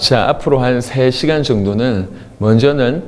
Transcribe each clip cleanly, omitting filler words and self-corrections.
자, 앞으로 한 3시간 정도는 먼저는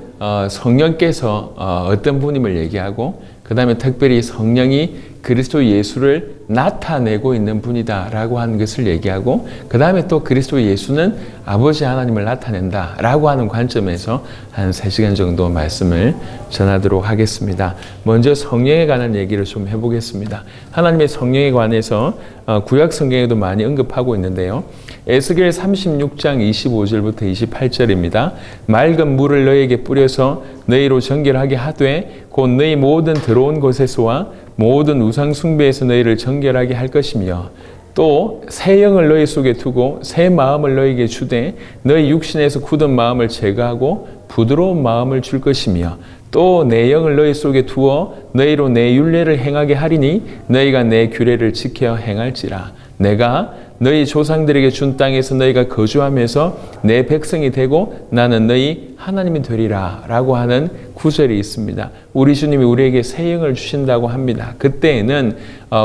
성령께서 어떤 분임을 얘기하고, 그 다음에 특별히 성령이 그리스도 예수를 나타내고 있는 분이다 라고 하는 것을 얘기하고, 그 다음에 또 그리스도 예수는 아버지 하나님을 나타낸다 라고 하는 관점에서 한 3시간 정도 말씀을 전하도록 하겠습니다. 먼저 성령에 관한 얘기를 좀 해보겠습니다. 하나님의 성령에 관해서 구약 성경에도 많이 언급하고 있는데요. 에스겔 36장 25절부터 28절입니다. 맑은 물을 너희에게 뿌려서 너희로 정결하게 하되 곧 너희 모든 더러운 곳에서와 모든 우상 숭배에서 너희를 정결하게 할 것이며, 또 새 영을 너희 속에 두고 새 마음을 너희에게 주되 너희 육신에서 굳은 마음을 제거하고 부드러운 마음을 줄 것이며, 또 내 영을 너희 속에 두어 너희로 내 율례를 행하게 하리니 너희가 내 규례를 지켜 행할지라. 내가 너희 조상들에게 준 땅에서 너희가 거주하면서 내 백성이 되고 나는 너희 하나님이 되리라 라고 하는 구절이 있습니다. 우리 주님이 우리에게 새 영을 주신다고 합니다. 그때에는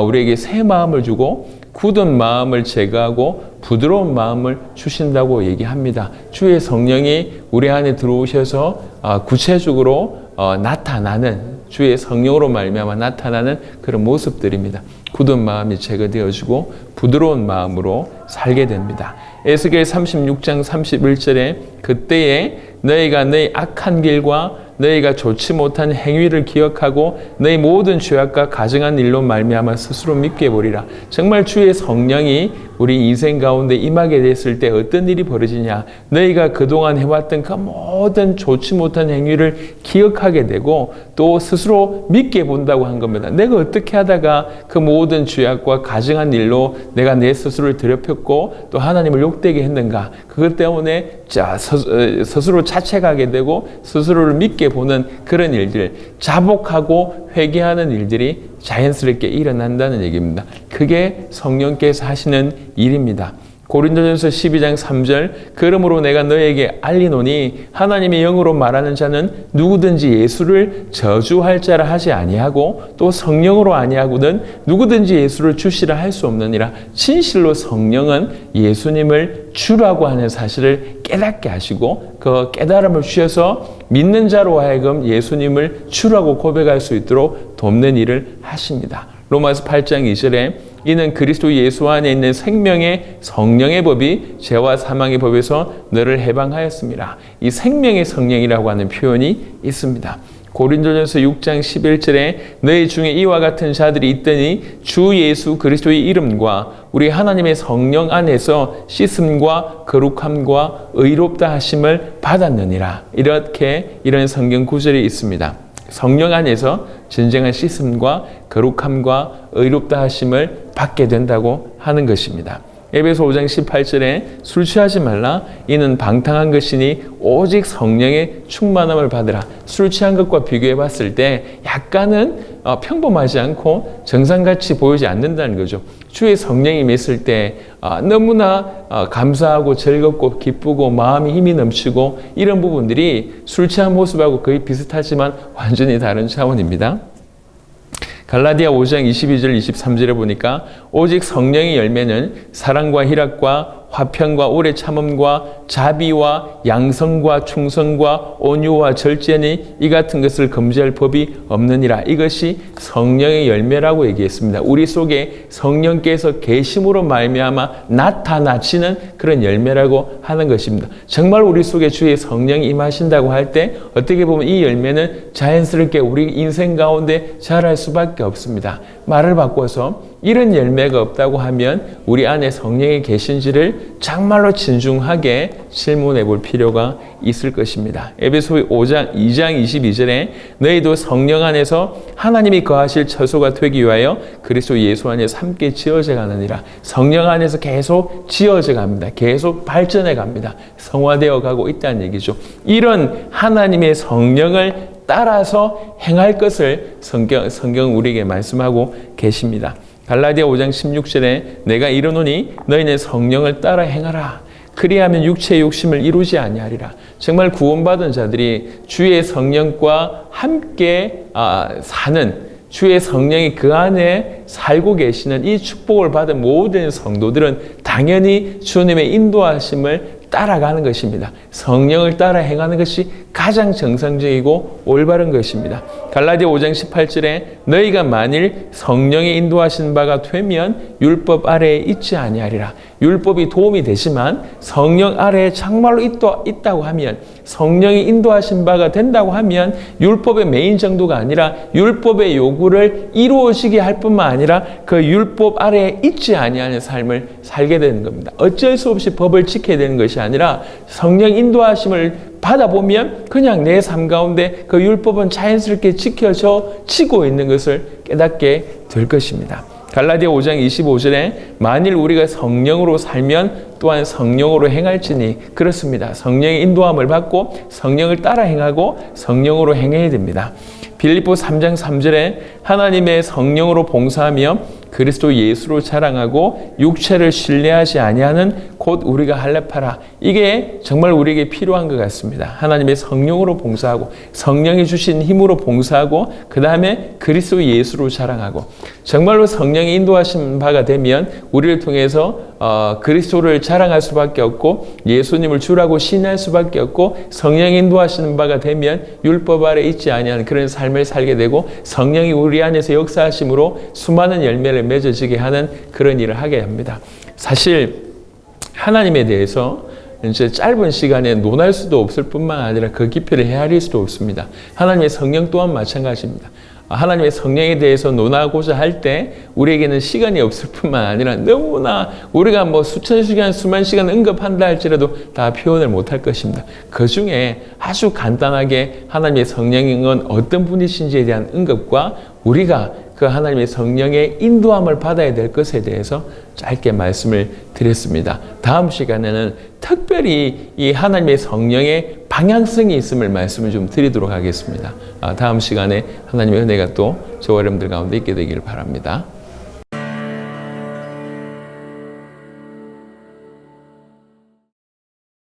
우리에게 새 마음을 주고 굳은 마음을 제거하고 부드러운 마음을 주신다고 얘기합니다. 주의 성령이 우리 안에 들어오셔서 구체적으로 나타나는, 주의 성령으로 말미암아 나타나는 그런 모습들입니다. 굳은 마음이 제거되어지고 부드러운 마음으로 살게 됩니다. 에스겔 36장 31절에 그때에 너희가 너희 악한 길과 너희가 좋지 못한 행위를 기억하고 너희 모든 죄악과 가증한 일로 말미암아 스스로 믿게 보리라. 정말 주의 성령이 우리 인생 가운데 임하게 됐을 때 어떤 일이 벌어지냐, 너희가 그동안 해왔던 그 모든 좋지 못한 행위를 기억하게 되고 또 스스로 믿게 본다고 한 겁니다. 내가 어떻게 하다가 그 모든 죄악과 가증한 일로 내가 내 스스로를 더럽혔고 또 하나님을 욕되게 했는가, 그것 때문에 스스로 자책하게 되고 스스로를 믿게 보는 그런 일들, 자복하고 회개하는 일들이 자연스럽게 일어난다는 얘기입니다. 그게 성령께서 하시는 일입니다. 고린도전서 12장 3절 그러므로 내가 너에게 알리노니 하나님의 영으로 말하는 자는 누구든지 예수를 저주할 자라 하지 아니하고 또 성령으로 아니하고는 누구든지 예수를 주시라 할 수 없느니라. 진실로 성령은 예수님을 주라고 하는 사실을 깨닫게 하시고 그 깨달음을 주셔서 믿는 자로 하여금 예수님을 주라고 고백할 수 있도록 돕는 일을 하십니다. 로마서 8장 2절에 이는 그리스도 예수 안에 있는 생명의 성령의 법이 죄와 사망의 법에서 너를 해방하였습니다. 이 생명의 성령이라고 하는 표현이 있습니다. 고린도전서 6장 11절에 너희 중에 이와 같은 자들이 있더니 주 예수 그리스도의 이름과 우리 하나님의 성령 안에서 씻음과 거룩함과 의롭다 하심을 받았느니라. 이런 성경 구절이 있습니다. 성령 안에서 진정한 씻음과 거룩함과 의롭다 하심을 받게 된다고 하는 것입니다. 에베소 5장 18절에 술 취하지 말라 이는 방탕한 것이니 오직 성령의 충만함을 받으라. 술 취한 것과 비교해 봤을 때 약간은 평범하지 않고 정상같이 보이지 않는다는 거죠. 주의 성령이 임했을 때 너무나 감사하고 즐겁고 기쁘고 마음이 힘이 넘치고 이런 부분들이 술 취한 모습하고 거의 비슷하지만 완전히 다른 차원입니다. 갈라디아 5장 22절 23절에 보니까 오직 성령의 열매는 사랑과 희락과 화평과 오래 참음과 자비와 양성과 충성과 온유와 절제니 이 같은 것을 금지할 법이 없느니라. 이것이 성령의 열매라고 얘기했습니다. 우리 속에 성령께서 계심으로 말미암아 나타나시는 그런 열매라고 하는 것입니다. 정말 우리 속에 주의 성령이 임하신다고 할 때 어떻게 보면 이 열매는 자연스럽게 우리 인생 가운데 자랄 수밖에 없습니다. 말을 바꿔서 이런 열매가 없다고 하면 우리 안에 성령이 계신지를 정말로 진중하게 질문해 볼 필요가 있을 것입니다. 에베소 5장 2장 22절에 너희도 성령 안에서 하나님이 거하실 처소가 되기 위하여 그리스도 예수 안에서 함께 지어져 가느니라. 성령 안에서 계속 지어져 갑니다. 계속 발전해 갑니다. 성화되어 가고 있다는 얘기죠. 이런 하나님의 성령을 따라서 행할 것을 성경 우리에게 말씀하고 계십니다. 갈라디아 5장 16절에 내가 이르노니 너희는 성령을 따라 행하라. 그리하면 육체의 욕심을 이루지 아니하리라. 정말 구원받은 자들이 주의 성령과 함께 사는, 주의 성령이 그 안에 살고 계시는 이 축복을 받은 모든 성도들은 당연히 주님의 인도하심을 따라가는 것입니다. 성령을 따라 행하는 것이 가장 정상적이고 올바른 것입니다. 갈라디아 5장 18절에 너희가 만일 성령의 인도하신 바가 되면 율법 아래에 있지 아니하리라. 율법이 도움이 되지만 성령 아래에 정말로 있다고 하면, 성령이 인도하신 바가 된다고 하면 율법의 메인 정도가 아니라 율법의 요구를 이루어지게 할 뿐만 아니라 그 율법 아래에 있지 아니하는 삶을 살게 되는 겁니다. 어쩔 수 없이 법을 지켜야 되는 것이 아니라 성령 인도하심을 받아보면 그냥 내 삶 가운데 그 율법은 자연스럽게 지켜지고 있는 것을 깨닫게 될 것입니다. 갈라디아 5장 25절에 만일 우리가 성령으로 살면 또한 성령으로 행할지니, 그렇습니다. 성령의 인도함을 받고 성령을 따라 행하고 성령으로 행해야 됩니다. 빌립보 3장 3절에 하나님의 성령으로 봉사하며 그리스도 예수로 자랑하고 육체를 신뢰하지 아니하는 곧 우리가 할례파라. 이게 정말 우리에게 필요한 것 같습니다. 하나님의 성령으로 봉사하고 성령이 주신 힘으로 봉사하고 그 다음에 그리스도 예수로 자랑하고, 정말로 성령이 인도하신 바가 되면 우리를 통해서 그리스도를 자랑할 수밖에 없고 예수님을 주라고 신뢰할 수밖에 없고, 성령이 인도하시는 바가 되면 율법 아래 있지 아니하는 그런 삶을 살게 되고 성령이 우리 안에서 역사하심으로 수많은 열매를 맺어지게 하는 그런 일을 하게 합니다. 사실 하나님에 대해서 이제 짧은 시간에 논할 수도 없을 뿐만 아니라 그 깊이를 헤아릴 수도 없습니다. 하나님의 성령 또한 마찬가지입니다. 하나님의 성령에 대해서 논하고자 할 때 우리에게는 시간이 없을 뿐만 아니라 너무나 우리가 수천 시간, 수만 시간 언급한다 할지라도 다 표현을 못할 것입니다. 그 중에 아주 간단하게 하나님의 성령은 어떤 분이신지에 대한 언급과 우리가 그 하나님의 성령의 인도함을 받아야 될 것에 대해서 짧게 말씀을 드렸습니다. 다음 시간에는 특별히 이 하나님의 성령의 방향성이 있음을 말씀을 좀 드리도록 하겠습니다. 다음 시간에 하나님의 은혜가 또 저와 여러분들 가운데 있게 되기를 바랍니다.